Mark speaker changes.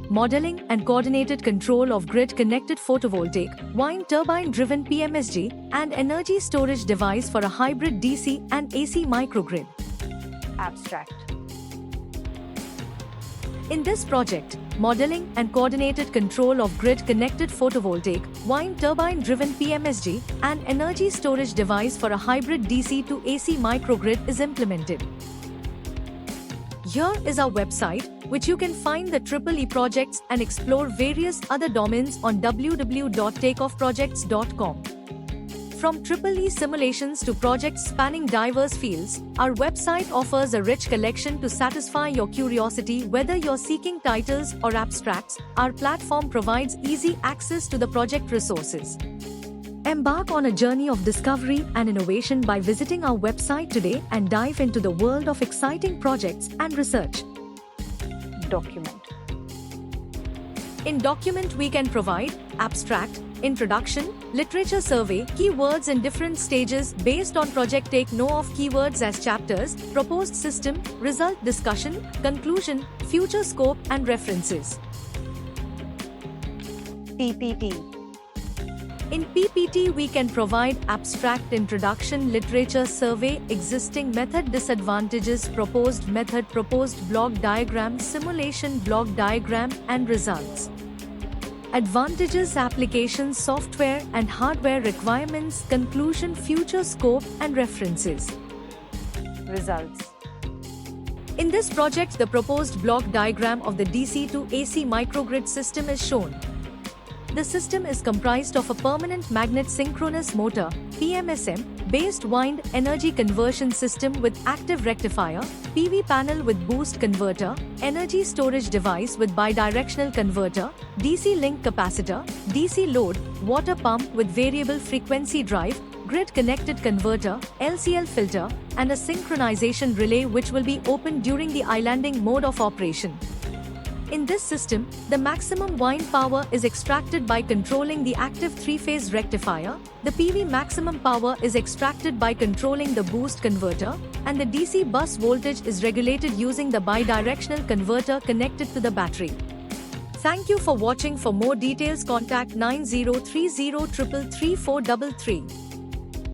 Speaker 1: modeling and coordinated control of grid-connected photovoltaic, wind turbine-driven PMSG, and energy storage device for a hybrid DC and AC microgrid.
Speaker 2: Abstract.
Speaker 1: In this project, modeling and coordinated control of grid-connected photovoltaic, wind turbine-driven PMSG, and energy storage device for a hybrid DC to AC microgrid is implemented. Here is our website, which you can find the EEE projects and explore various other domains on www.takeoffprojects.com. From EEE simulations to projects spanning diverse fields, our website offers a rich collection to satisfy your curiosity. Whether you're seeking titles or abstracts, our platform provides easy access to the project resources. Embark on a journey of discovery and innovation by visiting our website today and dive into the world of exciting projects and research.
Speaker 2: Document.
Speaker 1: In Document, we can provide abstract, introduction, literature survey, keywords in different stages based on project. Take note of keywords as chapters, proposed system, result discussion, conclusion, future scope, and references.
Speaker 2: PPT.
Speaker 1: In PPT, we can provide abstract, introduction, literature survey, existing method, disadvantages, proposed method, proposed block diagram, simulation block diagram, and results. Advantages, applications, software and hardware requirements, conclusion, future scope, and references.
Speaker 2: Results.
Speaker 1: In this project, the proposed block diagram of the DC to AC microgrid system is shown. The system is comprised of a permanent magnet synchronous motor (PMSM) based wind energy conversion system with active rectifier, PV panel with boost converter, energy storage device with bidirectional converter, DC link capacitor, DC load, water pump with variable frequency drive, grid connected converter, LCL filter, and a synchronization relay which will be open during the islanding mode of operation. In this system, the maximum wind power is extracted by controlling the active three-phase rectifier, the PV maximum power is extracted by controlling the boost converter, and the DC bus voltage is regulated using the bidirectional converter connected to the battery. Thank you for watching. For more details, contact 9030333433.